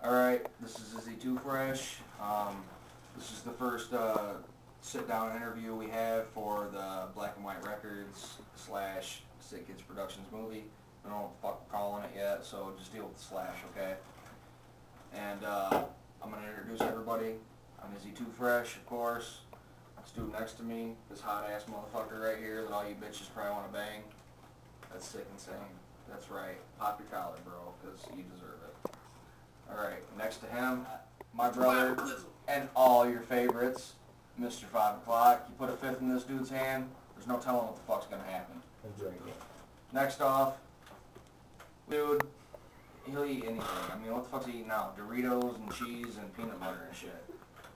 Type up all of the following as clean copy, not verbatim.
Alright, this is Izzy Too Fresh. This is the first sit-down interview we have for the Black and White Records / Sick Kids Productions movie. I don't know what the fuck we're calling it yet, so just deal with the slash, okay? And I'm going to introduce everybody. I'm Izzy Too Fresh, of course. This dude next to me, this hot-ass motherfucker right here that all you bitches probably want to bang. That's sick and sane. That's right. Pop your collar, bro, because you deserve it. Alright, next to him, my brother, and all your favorites, Mr. 5 O'Clock. You put a fifth in this dude's hand, there's no telling what the fuck's gonna happen. Next off, dude, he'll eat anything. I mean, what the fuck's he eating now? Doritos and cheese and peanut butter and shit.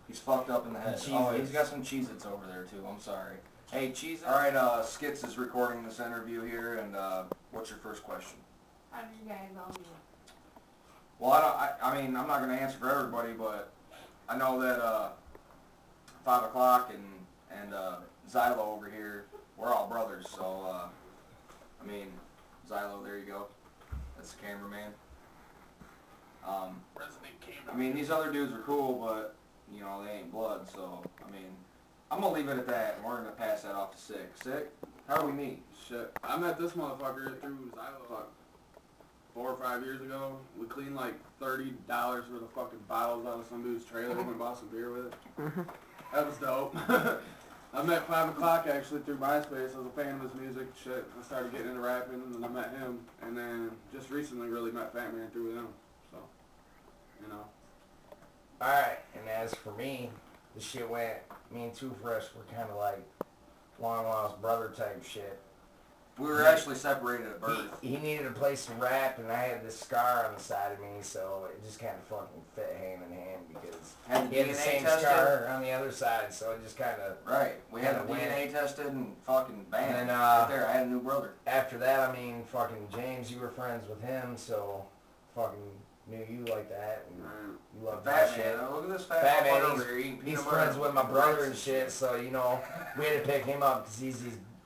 He's fucked up in the head. Oh, he's got some Cheez-Its over there too, I'm sorry. Hey, Cheez-Its. Alright, Skits is recording this interview here, and what's your first question? How did you guys all meet? Well, I mean, I'm not going to answer for everybody, but I know that 5 O'Clock and Xylo over here, we're all brothers, so, I mean, Xylo, there you go. That's the cameraman. I mean, these other dudes are cool, but, you know, they ain't blood, so, I mean, I'm going to leave it at that, and we're going to pass that off to Sick. Sick, how do we meet? Shit, I met this motherfucker through Xylo 4 or 5 years ago. We cleaned like $30 worth of fucking bottles out of some dude's trailer and bought some beer with it. That was dope. I met 5 O'Clock actually through MySpace. I was a fan of his music. Shit, I started getting into rapping, and then I met him, and then just recently really met Fatman through him. So, you know. Alright, and as for me, the shit went, me and Too Fresh were kind of like long lost brother type shit. We were actually separated at birth. He needed a place to rap, and I had this scar on the side of me, so it just kind of fucking fit hand in hand because he had the same scar on the other side, so it just kind of... Right. We had the DNA tested and fucking bam. And right there, I had a new brother. After that, I mean, fucking James, you were friends with him, so fucking knew you like that, and you loved that shit. Look at this fat man over here eating peanut he's butter. friends with my brother and shit, so, you know, we had to pick him up because he's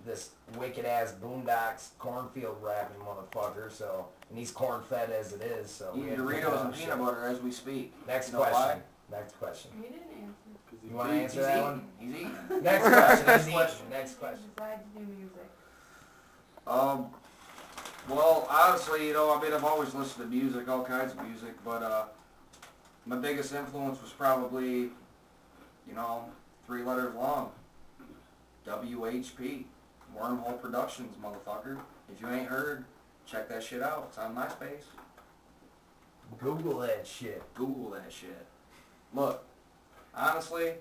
this wicked-ass boondocks cornfield rapping motherfucker, so, and he's corn-fed as it is, so... Eating Doritos and peanut butter as we speak. Next question. Why? Next question. You didn't answer. You want to answer that one? He's eating. Next question. Next question. Next question. Decided to do music. Well, honestly, you know, I mean, I've always listened to music, all kinds of music, but, my biggest influence was probably, you know, 3 letters long. WHP. Wormhole Productions, motherfucker. If you ain't heard, check that shit out. It's on MySpace. Google that shit. Google that shit. Look, honestly,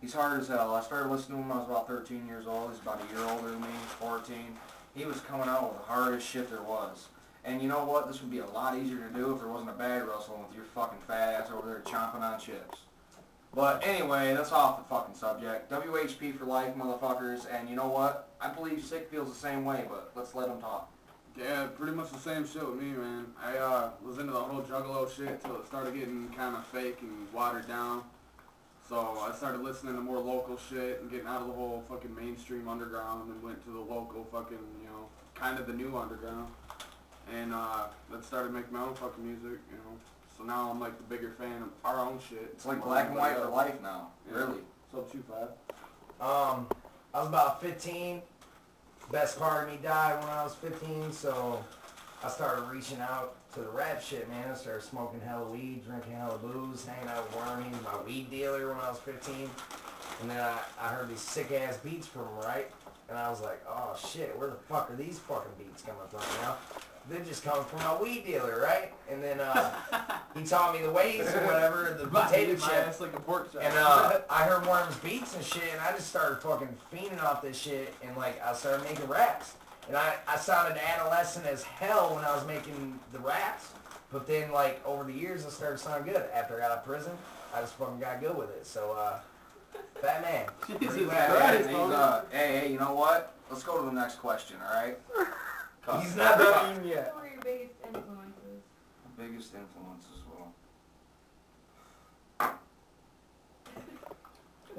he's hard as hell. I started listening to him when I was about 13 years old. He's about a year older than me, 14. He was coming out with the hardest shit there was. And you know what? This would be a lot easier to do if there wasn't a bag rustling with your fucking fat ass over there chomping on chips. But anyway, that's off the fucking subject. WHP for life, motherfuckers. And you know what? I believe Sick feels the same way, but let's let him talk. Yeah, pretty much the same shit with me, man. I was into the whole juggalo shit till it started getting kind of fake and watered down. So I started listening to more local shit and getting out of the whole fucking mainstream underground and went to the local fucking, you know, kind of the new underground. And then started making my own fucking music, you know. So now I'm like the bigger fan of our own shit. It's like Black and White for life now. Yeah. Really. So 2-5. I was about 15. Best part of me died when I was 15, so I started reaching out to the rap shit, man. I started smoking hella weed, drinking hella booze, hanging out with Worm. He was my weed dealer when I was 15. And then I heard these sick-ass beats from him, right? And I was like, oh shit, where the fuck are these fucking beats coming from, you know? They're just coming from my weed dealer, right? And then he taught me the ways or whatever, the potato chip. Like a pork chop. And I heard Worm's beats and shit, and I just started fucking fiending off this shit, and like I started making raps. And I sounded adolescent as hell when I was making the raps, but then like over the years I started sounding good. After I got out of prison, I just fucking got good with it. So Fatman. Jesus Christ, hey, you know what? Let's go to the next question, alright? He's not done yet. What were your biggest influences? Biggest influences, well.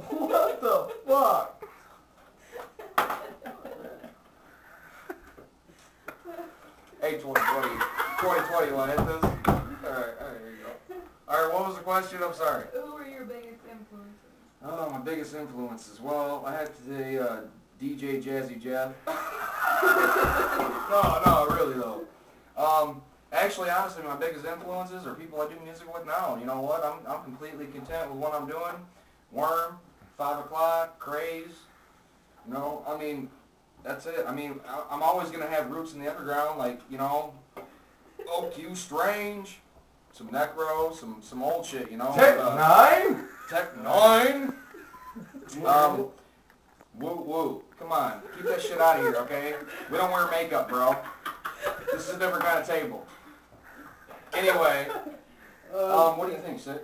What the fuck? Hey, 2020, you want to hit this? Alright, there you go. Alright, what was the question? I'm sorry. Who were your biggest influences? Oh, my biggest influences. Well, I had to say DJ Jazzy Jeff. No, really though. Actually, honestly, my biggest influences are people I do music with now. You know what? I'm completely content with what I'm doing. Worm, 5 o'clock, Craze. You know, I mean, that's it. I mean, I'm always gonna have roots in the underground, like, you know, OQ Strange, some Necro, some old shit, you know. Tech 9? Tech 9. Woo. Come on, keep that shit out of here, okay? We don't wear makeup, bro. This is a different kind of table. Anyway, what do you think, Sid?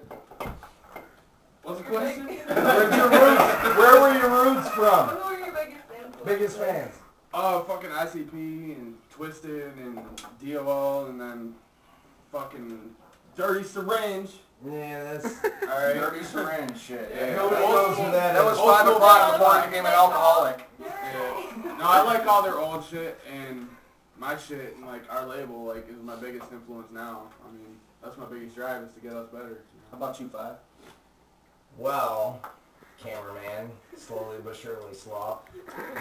What's the question? Where were your roots from? Who were your biggest influences? Biggest fans. Fucking ICP and Twisted and DOL and then fucking Dirty Syringe. Yeah, that's... Alright. Dirty Syringe shit. Yeah. Nobody knows who that That is. was 5 o'clock before I became an alcoholic. Yeah. No, I like all their old shit and my shit and like our label like is my biggest influence now. I mean, that's my biggest drive is to get us better. How about you, Five? Well, cameraman, slowly but surely slop.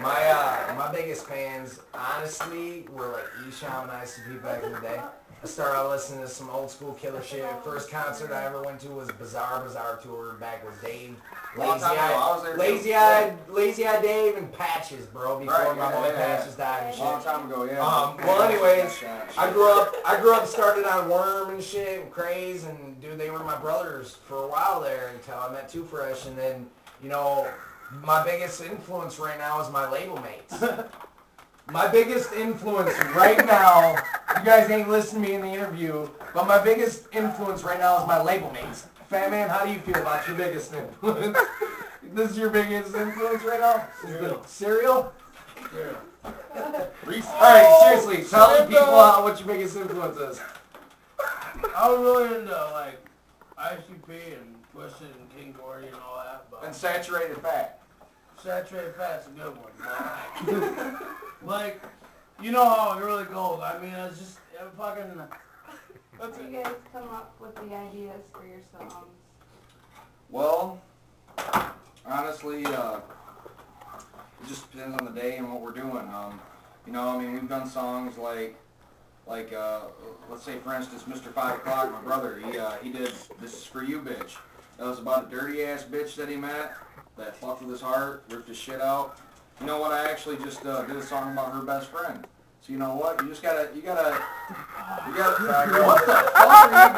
My biggest fans, honestly, were like Esham and ICP back in the day. I started out listening to some old school killer shit. First concert I ever went to was Bazaar Tour back with Dave. Long time ago, I was there too. Lazy Eye Dave and Patches, bro, before Right, my yeah, boy yeah, Patches died and shit. Long time ago, yeah. Well, anyways, I grew up started on Worm and shit and Craze, and dude, they were my brothers for a while there until I met Too Fresh, and then, you know, my biggest influence right now is my label mates. My biggest influence right now, you guys ain't listening to me in the interview, but my biggest influence right now is my label mates. Fatman, how do you feel about your biggest influence? This is your biggest influence right now? Cereal? Alright, seriously, tell the people what your biggest influence is. I was really into like ICP and Twisted and King Gordy and all that, but And saturated fat. Saturated Fat's a good one. But like, you know how it really goes. I mean, it's just fucking. How do you guys come up with the ideas for your songs? Well, honestly, it just depends on the day and what we're doing. You know, I mean, we've done songs like let's say for instance, Mr. 5 O'Clock, my brother, he did This Is For You, Bitch. That was about a dirty ass bitch that he met that fucked with his heart, ripped his shit out. You know what? I actually just did a song about her best friend. So you know what? You gotta. What the fuck are you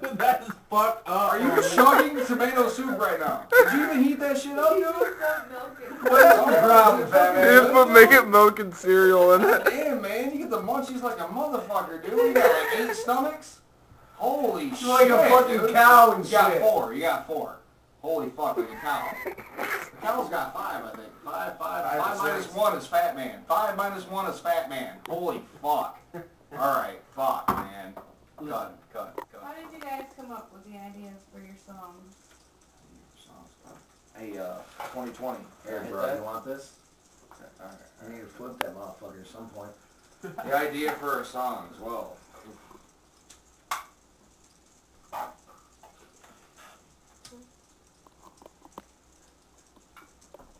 doing? That is fucked up. Are you chugging tomato soup right now? Did you even heat that shit up, dude? What's the problem, Fatman? Make it milk and cereal in it. Damn, man, you get the munchies like a motherfucker, dude. You got like 8 stomachs? Holy shit, You're like a fucking dude. cow and You got shit. 4, you got 4. Holy fuck, like a cow. The cow's got 5, I think. 5 minus 1 is Fat Man. 5 minus 1 is Fat Man. Holy fuck. Alright, fuck, man. Cut. How did you guys come up with the ideas for your songs? Hey, 2020. Here, Hit bro, that? you want this? Alright. I need to flip that motherfucker at some point. The idea for a song as well.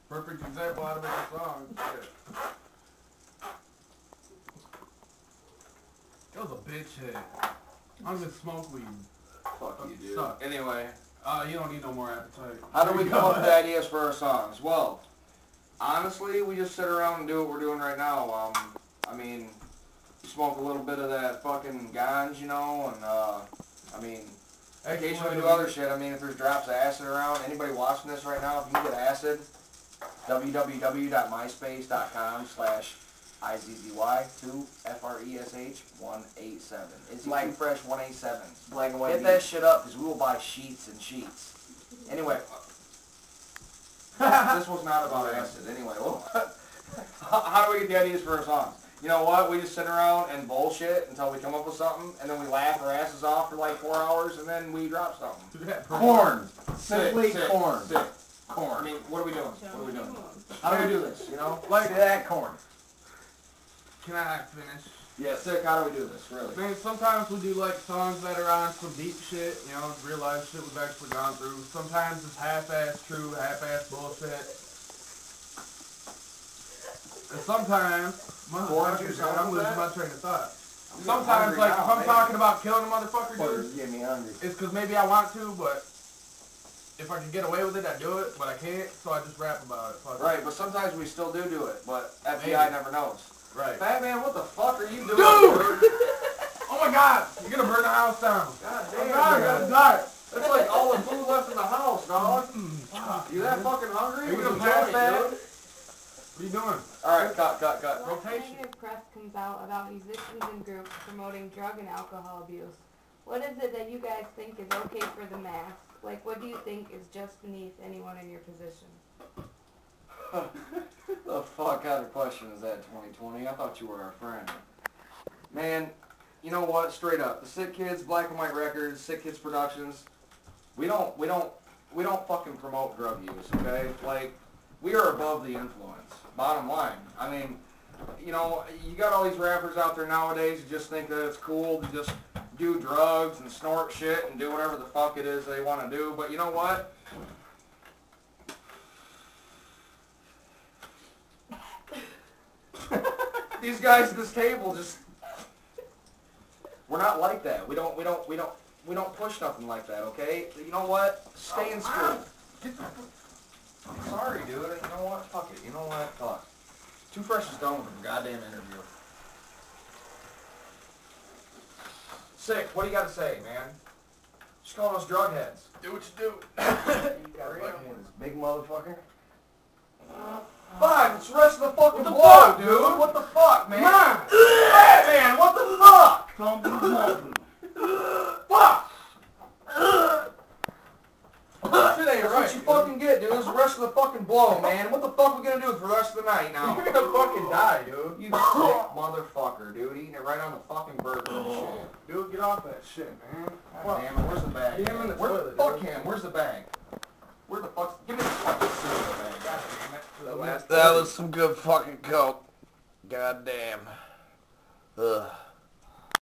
Perfect example how to make a song. Shit. That was a bitch hit. I don't even smoke weed. Fuck you, dude. Suck. Anyway. You don't need no more appetite. How do we come up with ideas for our songs? Well, honestly, we just sit around and do what we're doing right now. I mean, smoke a little bit of that fucking ganj, you know, and, I mean, occasionally we do other shit. I mean, if there's drops of acid around, anybody watching this right now, if you get acid, www.myspace.com/IZZY2FRESH187. It's like fresh 187. Black and white. Get that shit up, because we will buy sheets and sheets. Anyway, this was not about acid. Anyway, well, how do we get the ideas for our songs? You know what? We just sit around and bullshit until we come up with something, and then we laugh our asses off for like 4 hours, and then we drop something. Corn. Simply corn. Corn. I mean, what are we doing? What are we doing? How do we do this? You know? Like that corn. Can I finish? Yeah, Sick, how do we do this, really? Man, sometimes we do like songs that are on some deep shit, you know, real life shit we've actually gone through. Sometimes it's half-ass true, half-ass bullshit. And sometimes, motherfucker, I'm losing my train of thought. Sometimes, like, if I'm talking about killing a motherfucker, dude, Get me hungry. it's because maybe I want to, but if I can get away with it, I do it, but I can't, so I just rap about it. Fuck Right, but sometimes we still do it, but FBI never knows. Right. Fatman, what the fuck are you doing, Dude! Oh my god! You're gonna burn the house down. God I'm damn, sorry. that's like all the food left in the house, dog. You that fucking hungry? Are you What gonna you pass doing, that? dude? What are you doing? Alright, cut. What Rotation. negative press comes out about musicians and groups promoting drug and alcohol abuse? What is it that you guys think is okay for the mass? Like, what do you think is just beneath anyone in your position? The fuck kind of question is that, 2020? I thought you were our friend. Man, you know what? Straight up, the Sick Kids, Black and White Records, Sick Kids Productions, we don't fucking promote drug use, okay? Like, we are above the influence. Bottom line. I mean, you know, you got all these rappers out there nowadays who just think that it's cool to just do drugs and snort shit and do whatever the fuck it is they want to do. But you know what? These guys at this table just, we're not like that. We don't push nothing like that, okay? You know what? Stay in school. I'm sorry, dude. You know what? Fuck it. You know what? Fuck. Too Fresh is done with the goddamn interview. Sick, what do you got to say, man? Just calling us drug heads. Do what you do. Big motherfucker. Fuck, it's the rest of the fucking What the blow, fuck, dude. What the fuck, man? Come on. Man, what the fuck? Fuck! Shit ain't right. That's what you fucking get, dude. It's the rest of the fucking blow, man. What the fuck we gonna do for the rest of the night now? You're gonna fucking die, dude. You sick motherfucker, dude. Eating it right on the fucking burger and shit. Dude, get off that shit, man. God damn it, where's the bag? Get him in the Where the toilet, fuck dude. him? Where's the bag? Where the fuck? Give me the fucking cereal bag. God damn it. For the last That was some good fucking coke. God damn. Ugh.